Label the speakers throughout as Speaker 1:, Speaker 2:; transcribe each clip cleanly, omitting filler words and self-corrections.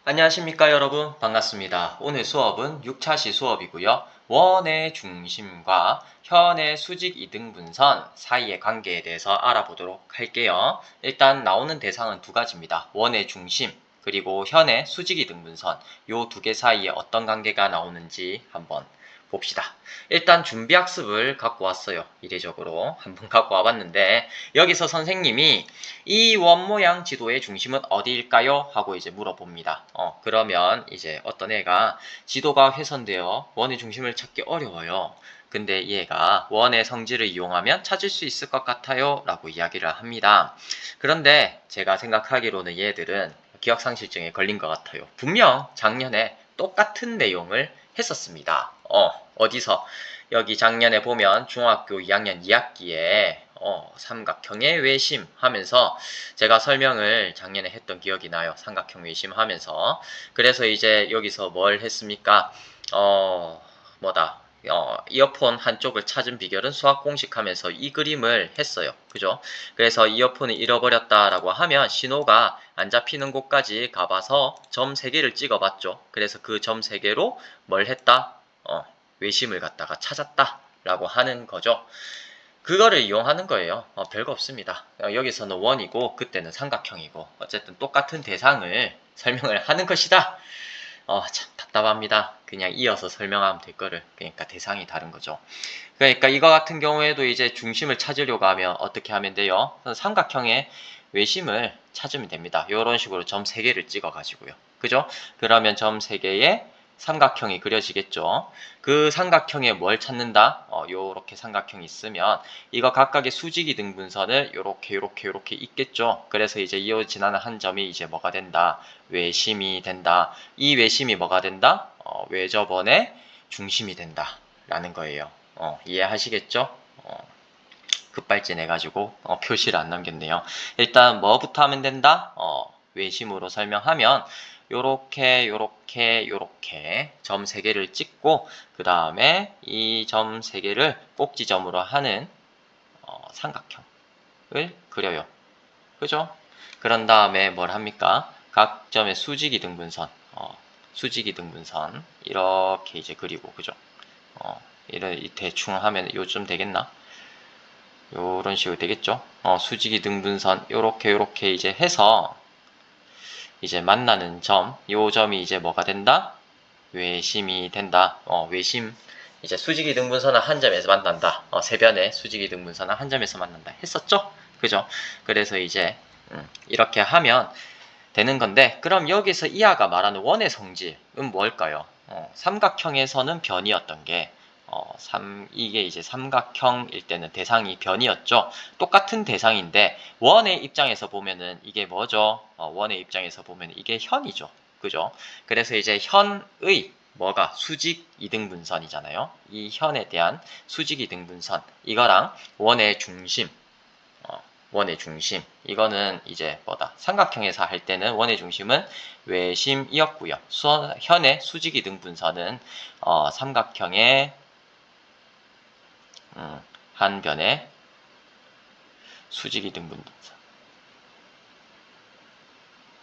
Speaker 1: 안녕하십니까 여러분, 반갑습니다. 오늘 수업은 6차시 수업이고요. 원의 중심과 현의 수직 이등분선 사이의 관계에 대해서 알아보도록 할게요. 일단 나오는 대상은 두 가지입니다. 원의 중심 그리고 현의 수직 이등분선, 요 두 개 사이에 어떤 관계가 나오는지 한번 봅시다. 일단 준비학습을 갖고 왔어요. 이례적으로 한번 갖고 와봤는데, 여기서 선생님이 이 원 모양 지도의 중심은 어디일까요? 하고 이제 물어봅니다. 그러면 이제 어떤 애가 지도가 훼손되어 원의 중심을 찾기 어려워요. 근데 얘가 원의 성질을 이용하면 찾을 수 있을 것 같아요. 라고 이야기를 합니다. 그런데 제가 생각하기로는 얘들은 기억상실증에 걸린 것 같아요. 분명 작년에 똑같은 내용을 했었습니다. 어디서? 여기 작년에 보면 중학교 2학년 2학기에 삼각형의 외심 하면서 제가 설명을 작년에 했던 기억이 나요. 삼각형 외심 하면서. 그래서 이제 여기서 뭘 했습니까? 뭐다. 이어폰 한쪽을 찾은 비결은 수학 공식 하면서 이 그림을 했어요. 그죠? 그래서 이어폰을 잃어버렸다라고 하면 신호가 안 잡히는 곳까지 가봐서 점 3개를 찍어봤죠. 그래서 그 점 3개로 뭘 했다? 외심을 갖다가 찾았다 라고 하는 거죠. 그거를 이용하는 거예요. 별거 없습니다. 여기서는 원이고 그때는 삼각형이고 어쨌든 똑같은 대상을 설명을 하는 것이다. 참 답답합니다. 그냥 이어서 설명하면 될 거를. 그러니까 대상이 다른 거죠. 그러니까 이거 같은 경우에도 이제 중심을 찾으려고 하면 어떻게 하면 돼요? 삼각형의 외심을 찾으면 됩니다. 이런 식으로 점 3개를 찍어 가지고요. 그죠? 그러면 점 3개에 삼각형이 그려지겠죠. 그 삼각형에 뭘 찾는다? 요렇게 삼각형이 있으면 이거 각각의 수직이 등분선을 요렇게 있겠죠. 그래서 이제 이어 지나는 한 점이 이제 뭐가 된다? 외심이 된다. 이 외심이 뭐가 된다? 외접원의 중심이 된다. 라는 거예요. 이해하시겠죠? 급발진해가지고 표시를 안 남겼네요. 일단 뭐부터 하면 된다? 외심으로 설명하면 요렇게 점 3개를 찍고 그 다음에 이 점 3개를 꼭지점으로 하는 삼각형을 그려요. 그죠? 그런 다음에 뭘 합니까? 각 점의 수직이등분선 이렇게 이제 그리고 그죠? 이런 대충 하면 요쯤 되겠나? 요런 식으로 되겠죠? 수직이등분선 요렇게 이제 해서 이제 만나는 점, 요 점이 이제 뭐가 된다? 외심이 된다. 외심. 이제 수직이등분선은 한 점에서 만난다. 세변의 수직이등분선은 한 점에서 만난다. 했었죠? 그죠? 그래서 이제 이렇게 하면 되는 건데, 그럼 여기서 이하가 말하는 원의 성질은 뭘까요? 삼각형에서는 변이었던 게 이게 이제 삼각형일 때는 대상이 변이었죠. 똑같은 대상인데 원의 입장에서 보면은 이게 뭐죠? 원의 입장에서 보면 이게 현이죠. 그죠? 그래서 이제 현의 뭐가 수직 이등분선이잖아요. 이 현에 대한 수직 이등분선 이거랑 원의 중심 원의 중심. 이거는 이제 뭐다? 삼각형에서 할 때는 원의 중심은 외심이었고요. 현의 수직이등분선은 삼각형의 한 변의 수직이등분선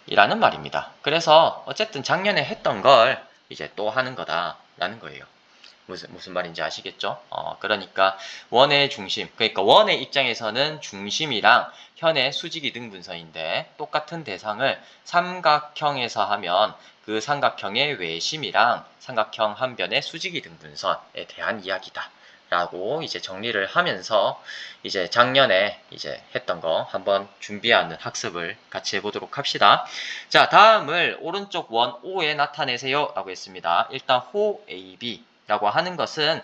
Speaker 1: 이라는 말입니다. 그래서 어쨌든 작년에 했던 걸 이제 또 하는 거다라는 거예요. 무슨 말인지 아시겠죠? 그러니까 원의 중심, 그러니까 원의 입장에서는 중심이랑 현의 수직이등분선인데 똑같은 대상을 삼각형에서 하면 그 삼각형의 외심이랑 삼각형 한 변의 수직이등분선에 대한 이야기다. 라고 이제 정리를 하면서 이제 작년에 이제 했던 거 한번 준비하는 학습을 같이 해보도록 합시다. 자, 다음을 오른쪽 원 O에 나타내세요 라고 했습니다. 일단 호 AB 라고 하는 것은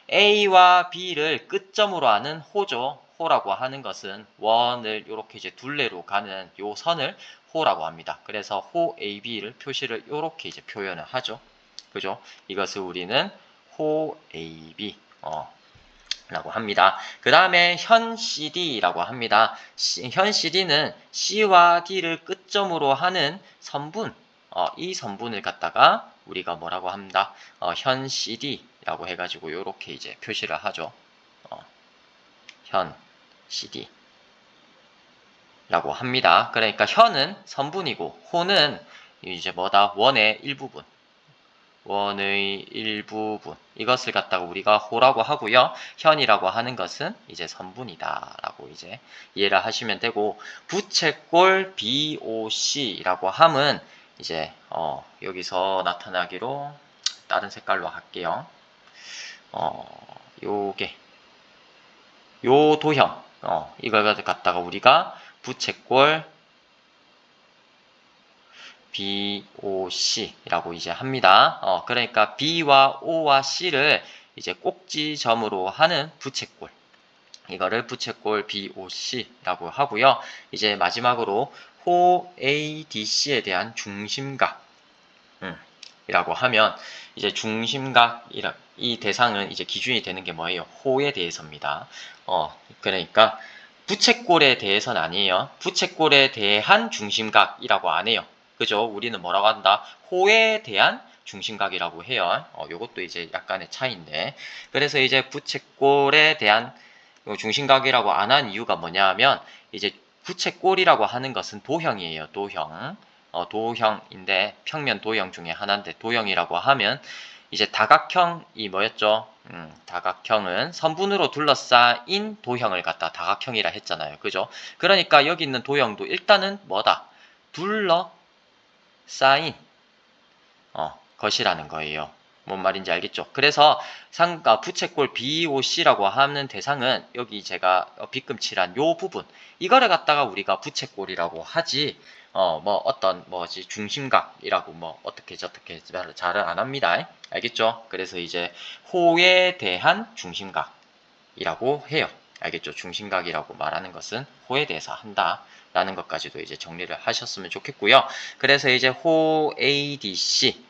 Speaker 1: A와 B를 끝점으로 하는 호죠. 호라고 하는 것은 원을 이렇게 이제 둘레로 가는 요 선을 호라고 합니다. 그래서 호 AB를 표시를 이렇게 이제 표현을 하죠. 그죠? 이것을 우리는 호 AB 라고 합니다. 그 다음에 현 CD라고 합니다. 현 CD는 C와 D를 끝점으로 하는 선분, 이 선분을 갖다가 우리가 뭐라고 합니다. 현 CD라고 해가지고 이렇게 이제 표시를 하죠. 현 CD 라고 합니다. 그러니까 현은 선분이고 호는 이제 뭐다? 원의 일부분. 원의 일부분. 이것을 갖다가 우리가 호라고 하고요. 현이라고 하는 것은 이제 선분이다 라고 이제 이해를 하시면 되고, 부채꼴 BOC라고 함은 이제 여기서 나타나기로 다른 색깔로 할게요. 요게 요 도형 이걸 갖다가 우리가 부채꼴 BOC라고 이제 합니다. 그러니까 B와 O와 C를 이제 꼭지점으로 하는 부채꼴. 이거를 부채꼴 BOC라고 하고요. 이제 마지막으로 호 ADC에 대한 중심각. 이라고 하면 이제 중심각 이 대상은 이제 기준이 되는 게 뭐예요? 호에 대해서입니다. 그러니까 부채꼴에 대해서는 아니에요. 부채꼴에 대한 중심각이라고 안 해요. 그죠? 우리는 뭐라고 한다? 호에 대한 중심각이라고 해요. 요것도 이제 약간의 차이인데. 그래서 이제 부채꼴에 대한 중심각이라고 안 한 이유가 뭐냐면, 이제 부채꼴이라고 하는 것은 도형이에요. 도형. 도형인데 평면 도형 중에 하나인데, 도형이라고 하면 이제 다각형이 뭐였죠? 다각형은 선분으로 둘러싸인 도형을 갖다 다각형이라 했잖아요. 그죠? 그러니까 여기 있는 도형도 일단은 뭐다? 둘러싸인 것이라는 거예요. 뭔 말인지 알겠죠? 그래서 부채꼴 BOC라고 하는 대상은 여기 제가 빗금 칠한 요 부분, 이거를 갖다가 우리가 부채꼴이라고 하지, 중심각이라고 어떻게 저떻게 잘은 안 합니다. 알겠죠? 그래서 이제 호에 대한 중심각이라고 해요. 알겠죠? 중심각이라고 말하는 것은 호에 대해서 한다 라는 것까지도 이제 정리를 하셨으면 좋겠고요. 그래서 이제 호 ADC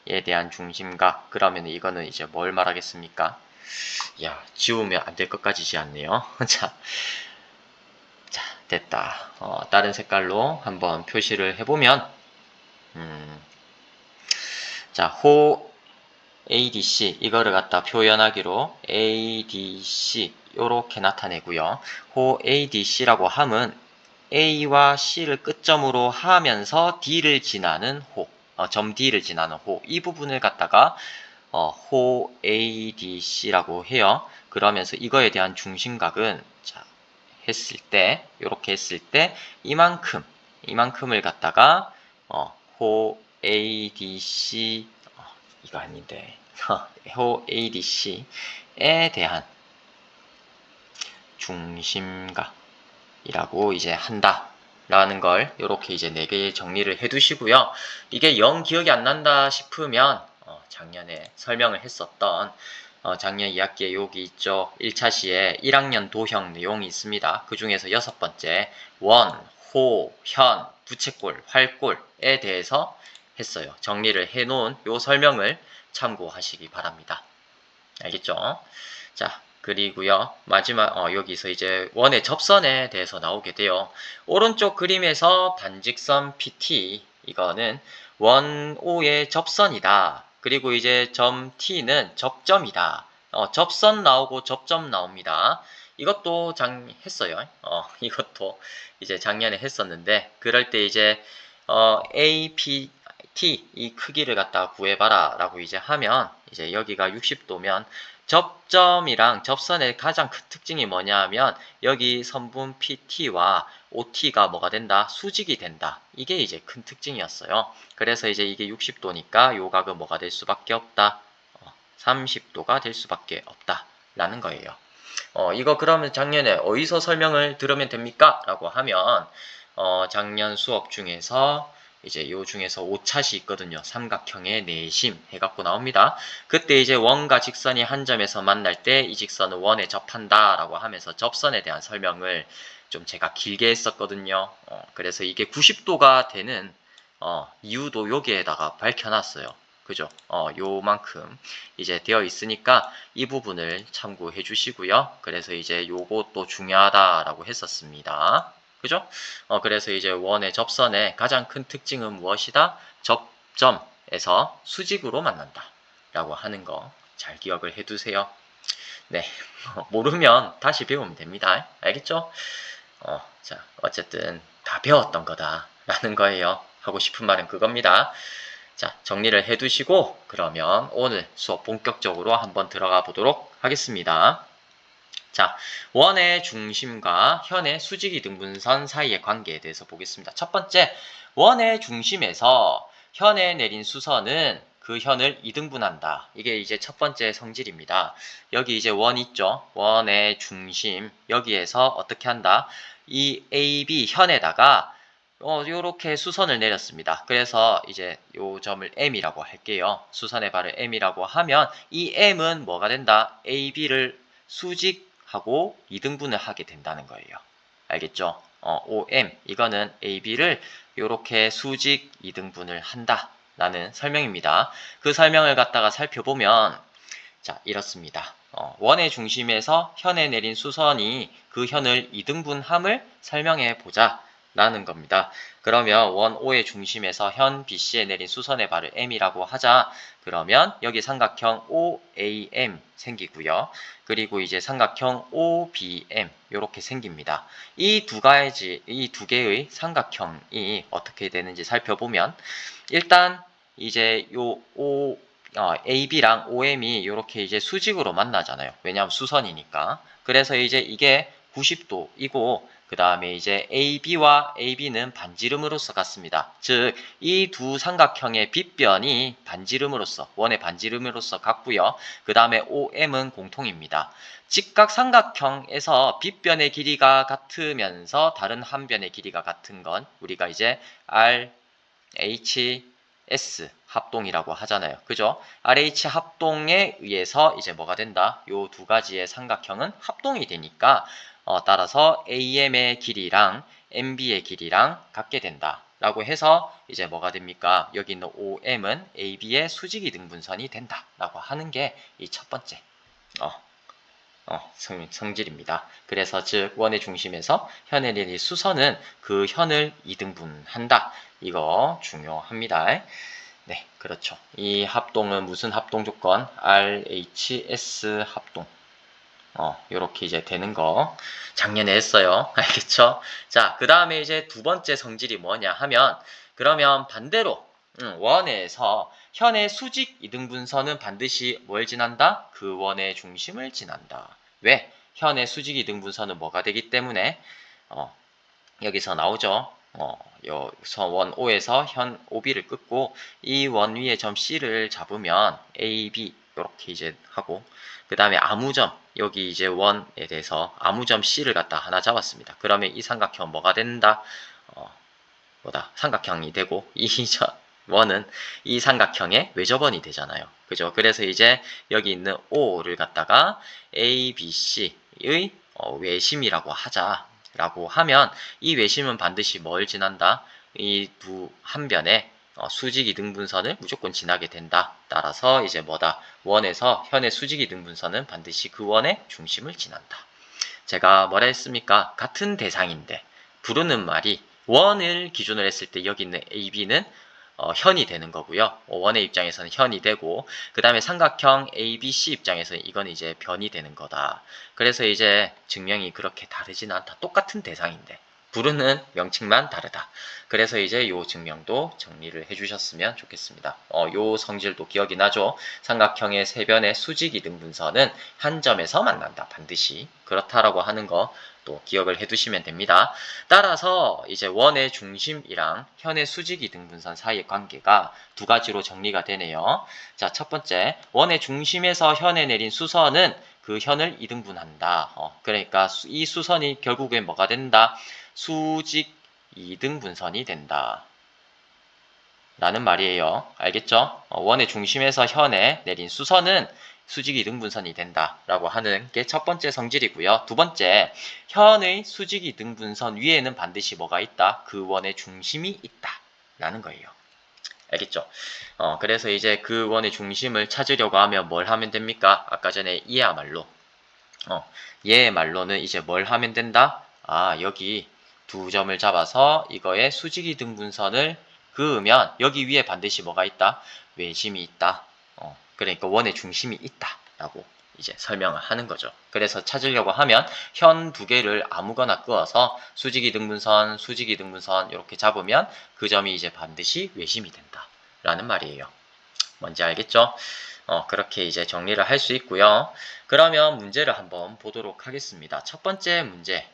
Speaker 1: 에 대한 중심각, 그러면 이거는 이제 뭘 말하겠습니까? 야, 지우면 안 될 것까지 지었네요. 자, 됐다. 다른 색깔로 한번 표시를 해보면, 자, 호 ADC 이거를 갖다 표현하기로 ADC 요렇게 나타내고요. 호 ADC라고 함은 A와 C를 끝점으로 하면서 D를 지나는 호, 점 D를 지나는 호, 이 부분을 갖다가 호 ADC라고 해요. 그러면서 이거에 대한 중심각은 자, 이렇게 했을 때 이만큼을 갖다가 호 ADC 이거 아닌데 호 ADC에 대한 중심각이라고 이제 한다 라는 걸 이렇게 이제 4개 정리를 해 두시고요. 이게 영 기억이 안 난다 싶으면 작년에 설명을 했었던 작년 2학기에 여기 있죠. 1차 시에 1학년 도형 내용이 있습니다. 그 중에서 6번째 원, 호, 현, 부채꼴, 활꼴에 대해서 했어요. 정리를 해 놓은 요 설명을 참고하시기 바랍니다. 알겠죠? 자, 그리고요, 마지막, 여기서 이제 원의 접선에 대해서 나오게 돼요. 오른쪽 그림에서 반직선 PT, 이거는 원 O의 접선이다. 그리고 이제 점 T는 접점이다. 접선 나오고 접점 나옵니다. 이것도 했어요. 이것도 이제 작년에 했었는데, 그럴 때 이제, AP, T 이 크기를 갖다 구해봐라 라고 이제 하면, 이제 여기가 60도면 접점이랑 접선의 가장 큰 특징이 뭐냐 하면 여기 선분 PT와 OT가 뭐가 된다? 수직이 된다. 이게 이제 큰 특징이었어요. 그래서 이제 이게 60도니까 요 각은 뭐가 될 수밖에 없다? 30도가 될 수밖에 없다 라는 거예요. 이거 그러면 작년에 어디서 설명을 들으면 됩니까? 라고 하면 작년 수업 중에서 이제 요 중에서 5차시 있거든요. 삼각형의 내심 해갖고 나옵니다. 그때 이제 원과 직선이 한 점에서 만날 때 이 직선은 원에 접한다 라고 하면서 접선에 대한 설명을 좀 제가 길게 했었거든요. 그래서 이게 90도가 되는 이유도 여기에다가 밝혀놨어요. 그죠? 요만큼 이제 되어 있으니까 이 부분을 참고해 주시고요. 그래서 이제 요것도 중요하다라고 했었습니다. 그죠? 그래서 이제 원의 접선의 가장 큰 특징은 무엇이다? 접점에서 수직으로 만난다 라고 하는 거 잘 기억을 해 두세요. 네. 모르면 다시 배우면 됩니다. 알겠죠? 자, 어쨌든 다 배웠던 거다 라는 거예요. 하고 싶은 말은 그겁니다. 자, 정리를 해두시고 그러면 오늘 수업 본격적으로 한번 들어가 보도록 하겠습니다. 자, 원의 중심과 현의 수직이등분선 사이의 관계에 대해서 보겠습니다. 첫 번째, 원의 중심에서 현에 내린 수선은 그 현을 이등분한다. 이게 이제 첫 번째 성질입니다. 여기 이제 원 있죠? 원의 중심, 여기에서 어떻게 한다? 이 AB 현에다가 요렇게 수선을 내렸습니다. 그래서 이제 요 점을 M이라고 할게요. 수선의 발을 M이라고 하면 이 M은 뭐가 된다? AB를 수직하고 이등분을 하게 된다는 거예요. 알겠죠? OM 이거는 AB를 이렇게 수직 이등분을 한다 라는 설명입니다. 그 설명을 갖다가 살펴보면 자 이렇습니다. 원의 중심에서 현에 내린 수선이 그 현을 이등분함을 설명해 보자 라는 겁니다. 그러면 원 O의 중심에서 현 BC에 내린 수선의 발을 M이라고 하자. 그러면 여기 삼각형 OAM 생기고요. 그리고 이제 삼각형 OBM 이렇게 생깁니다. 이 두 개의 삼각형이 어떻게 되는지 살펴보면 일단 이제 요 AB랑 OM이 이렇게 이제 수직으로 만나잖아요. 왜냐하면 수선이니까. 그래서 이제 이게 90도이고 그 다음에 이제 AB와 AB는 반지름으로서 같습니다. 즉, 이 두 삼각형의 빗변이 반지름으로서, 원의 반지름으로서 같고요. 그 다음에 OM은 공통입니다. 직각 삼각형에서 빗변의 길이가 같으면서 다른 한 변의 길이가 같은 건 우리가 이제 RH,S 합동이라고 하잖아요. 그죠? RH 합동에 의해서 이제 뭐가 된다? 요 두 가지의 삼각형은 합동이 되니까 따라서 AM의 길이랑 MB의 길이랑 같게 된다. 라고 해서 이제 뭐가 됩니까? 여기 있는 OM은 AB의 수직이등분선이 된다. 라고 하는 게 이 첫 번째 성질입니다. 그래서 즉 원의 중심에서 현에 내린 수선은 그 현을 이등분한다. 이거 중요합니다. 네, 그렇죠. 이 합동은 무슨 합동 조건? RHS 합동. 요렇게 이제 되는 거 작년에 했어요. 알겠죠? 자, 그 다음에 이제 두 번째 성질이 뭐냐 하면 그러면 반대로 원에서 현의 수직 이등분선은 반드시 뭘 지난다? 그 원의 중심을 지난다. 왜? 현의 수직 이등분선은 뭐가 되기 때문에 여기서 나오죠. 여기서 원 O에서 현 OB를 끊고 이 원 위에 점 C를 잡으면 AB 이렇게 이제 하고 그 다음에 아무점 여기 이제 원에 대해서 아무점 C를 갖다 하나 잡았습니다. 그러면 이 삼각형 뭐가 된다? 삼각형이 되고 이 원은 이 삼각형의 외접원이 되잖아요. 그죠? 그래서 이제 여기 있는 O를 갖다가 ABC의 외심이라고 하자. 라고 하면 이 외심은 반드시 뭘 지난다? 이 두 한 변의 수직이등분선을 무조건 지나게 된다. 따라서 이제 뭐다? 원에서 현의 수직이등분선은 반드시 그 원의 중심을 지난다. 제가 뭐라 했습니까? 같은 대상인데 부르는 말이 원을 기준으로 했을 때 여기 있는 AB는 현이 되는 거고요. 원의 입장에서는 현이 되고 그 다음에 삼각형 ABC 입장에서는 이건 이제 변이 되는 거다. 그래서 이제 증명이 그렇게 다르진 않다. 똑같은 대상인데 부르는 명칭만 다르다. 그래서 이제 요 증명도 정리를 해주셨으면 좋겠습니다. 요 성질도 기억이 나죠? 삼각형의 세 변의 수직 이등분선은 한 점에서 만난다. 반드시 그렇다라고 하는 거 또 기억을 해두시면 됩니다. 따라서 이제 원의 중심이랑 현의 수직 이등분선 사이의 관계가 두 가지로 정리가 되네요. 자, 첫 번째 원의 중심에서 현에 내린 수선은 그 현을 이등분한다. 그러니까 이 수선이 결국엔 뭐가 된다? 수직 이등분선이 된다. 라는 말이에요. 알겠죠? 원의 중심에서 현에 내린 수선은 수직 이등분선이 된다. 라고 하는 게 첫 번째 성질이고요. 두 번째, 현의 수직 이등분선 위에는 반드시 뭐가 있다? 그 원의 중심이 있다. 라는 거예요. 알겠죠? 그래서 이제 그 원의 중심을 찾으려고 하면 뭘 하면 됩니까? 아까 전에 이해야말로. 얘의 말로는 이제 뭘 하면 된다? 여기 두 점을 잡아서 이거의 수직이등분선을 그으면 여기 위에 반드시 뭐가 있다? 외심이 있다. 그러니까 원의 중심이 있다. 라고 이제 설명을 하는 거죠. 그래서 찾으려고 하면 현 두 개를 아무거나 끄어서 수직이등분선, 수직이등분선 이렇게 잡으면 그 점이 이제 반드시 외심이 된다 라는 말이에요. 뭔지 알겠죠? 그렇게 이제 정리를 할 수 있고요. 그러면 문제를 한번 보도록 하겠습니다. 첫 번째 문제.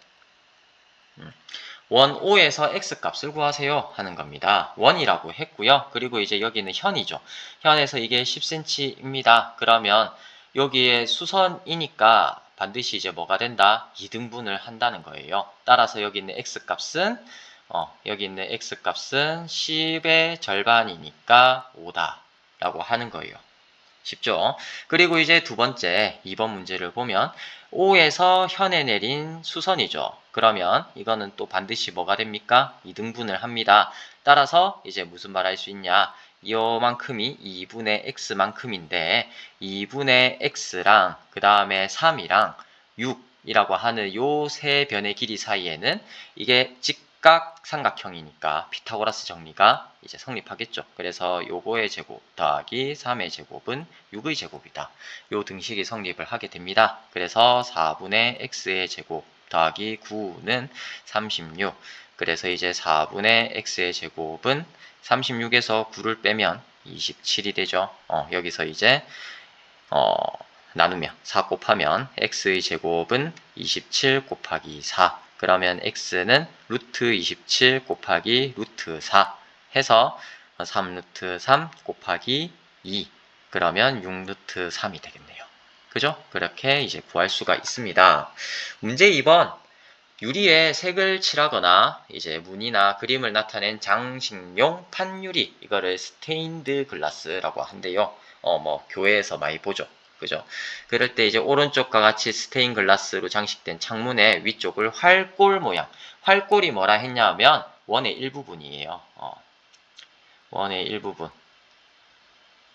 Speaker 1: 원 O에서 X값을 구하세요 하는 겁니다. 원이라고 했고요. 그리고 이제 여기는 현이죠. 현에서 이게 10cm입니다. 그러면 여기에 수선이니까 반드시 이제 뭐가 된다? 2등분을 한다는 거예요. 따라서 여기 있는 X값은 여기 있는 X값은 10의 절반이니까 5다 라고 하는 거예요. 쉽죠? 그리고 이제 두 번째 2번 문제를 보면 O에서 현에 내린 수선이죠. 그러면 이거는 또 반드시 뭐가 됩니까? 2등분을 합니다. 따라서 이제 무슨 말 할 수 있냐? 이만큼이 2분의 x만큼인데 2분의 x랑 그 다음에 3이랑 6이라고 하는 요 세 변의 길이 사이에는 이게 직각 삼각형이니까 피타고라스 정리가 이제 성립하겠죠. 그래서 요거의 제곱 더하기 3의 제곱은 6의 제곱이다. 요 등식이 성립을 하게 됩니다. 그래서 4분의 x의 제곱 더하기 9는 36. 그래서 이제 4분의 x의 제곱은 36에서 9를 빼면 27이 되죠. 여기서 이제 나누면 4 곱하면 x의 제곱은 27 곱하기 4. 그러면 x는 루트 27 곱하기 루트 4 해서 3 루트 3 곱하기 2. 그러면 6 루트 3이 되겠네요. 그죠? 그렇게 이제 구할 수가 있습니다. 문제 2번. 유리에 색을 칠하거나 이제 무늬나 그림을 나타낸 장식용 판유리, 이거를 스테인드 글라스라고 한대요. 뭐 교회에서 많이 보죠. 그죠? 그럴 때 이제 오른쪽과 같이 스테인 글라스로 장식된 창문의 위쪽을 활골 모양. 활골이 뭐라 했냐면 원의 일부분이에요. 원의 일부분.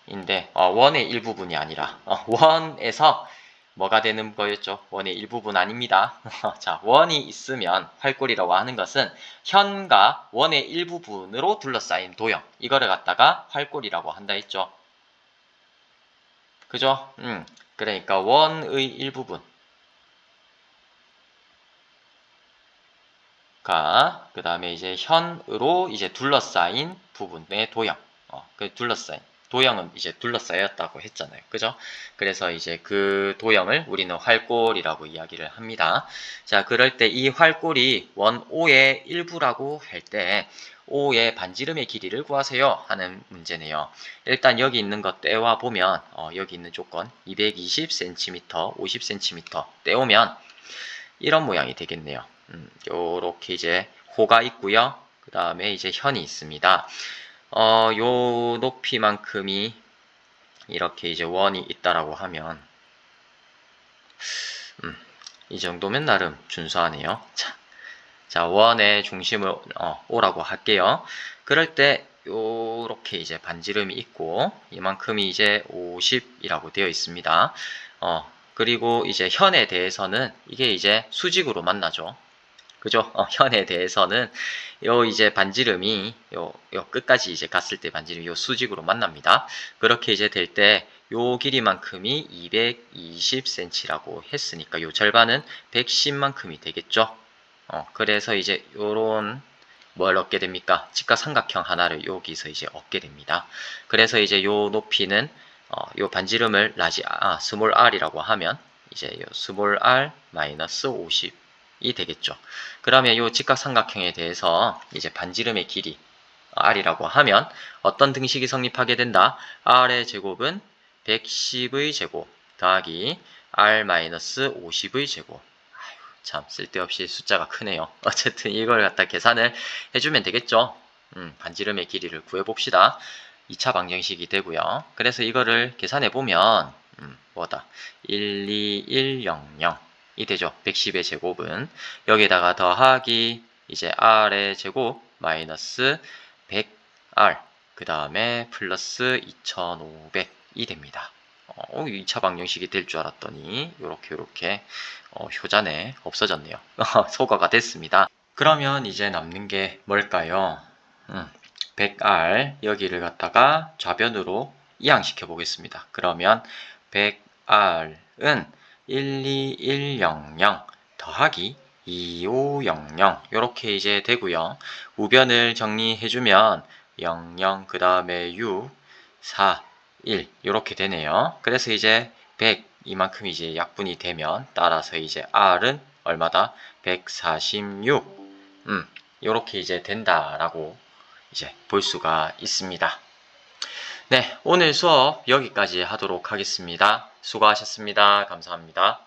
Speaker 1: 인데 원의 일부분이 아니라 원에서 뭐가 되는 거였죠? 원의 일부분 아닙니다. 자, 원이 있으면 활골이라고 하는 것은 현과 원의 일부분으로 둘러싸인 도형, 이거를 갖다가 활골이라고 한다 했죠. 그죠? 그러니까 원의 일부분 그 다음에 이제 현으로 이제 둘러싸인 부분의 도형, 그 둘러싸인 도형은 이제 둘러싸였다고 했잖아요. 그죠? 그래서 이제 그 도형을 우리는 활골이라고 이야기를 합니다. 자, 그럴 때 이 활골이 원 O의 일부라고 할 때 O의 반지름의 길이를 구하세요 하는 문제네요. 일단 여기 있는 것 떼와 보면 여기 있는 조건 220cm, 50cm 떼오면 이런 모양이 되겠네요. 요렇게 이제 호가 있고요. 그 다음에 이제 현이 있습니다. 요 높이만큼이 이렇게 이제 원이 있다라고 하면 이 정도면 나름 준수하네요. 자, 원의 중심을 O라고 할게요. 그럴 때 요렇게 이제 반지름이 있고 이만큼이 이제 50이라고 되어 있습니다. 그리고 이제 현에 대해서는 이게 이제 수직으로 만나죠. 그죠? 현에 대해서는 요 이제 반지름이 요 끝까지 이제 갔을 때 반지름이 요 수직으로 만납니다. 그렇게 이제 될 때 요 길이만큼이 220cm라고 했으니까 요 절반은 110만큼이 되겠죠. 그래서 이제 요런 뭘 얻게 됩니까? 직각삼각형 하나를 여기서 이제 얻게 됩니다. 그래서 이제 요 높이는 요 반지름을 스몰 r이라고 하면 이제 요 스몰 r 마이너스 50이 되겠죠. 그러면 요 직각삼각형에 대해서 이제 반지름의 길이 r이라고 하면 어떤 등식이 성립하게 된다? r의 제곱은 110의 제곱 더하기 r 마이너스 50의 제곱. 참 쓸데없이 숫자가 크네요. 어쨌든 이걸 갖다 계산을 해주면 되겠죠. 반지름의 길이를 구해봅시다. 2차 방정식이 되고요. 그래서 이거를 계산해보면 뭐다? 12100이 되죠. 110의 제곱은 여기다가 더하기 이제 r의 제곱 마이너스 100r 그 다음에 플러스 2500이 됩니다. 2차 방정식이 될 줄 알았더니 요렇게 효자네 없어졌네요. 소거가 됐습니다. 그러면 이제 남는 게 뭘까요? 100r 여기를 갖다가 좌변으로 이항시켜 보겠습니다. 그러면 100 R은 12100 더하기 2500 이렇게 이제 되고요. 우변을 정리해주면 00 그 다음에 6, 4, 1 이렇게 되네요. 그래서 이제 100 이만큼 이제 약분이 되면 따라서 이제 R은 얼마다? 146 이렇게 이제 된다라고 이제 볼 수가 있습니다. 네, 오늘 수업 여기까지 하도록 하겠습니다. 수고하셨습니다. 감사합니다.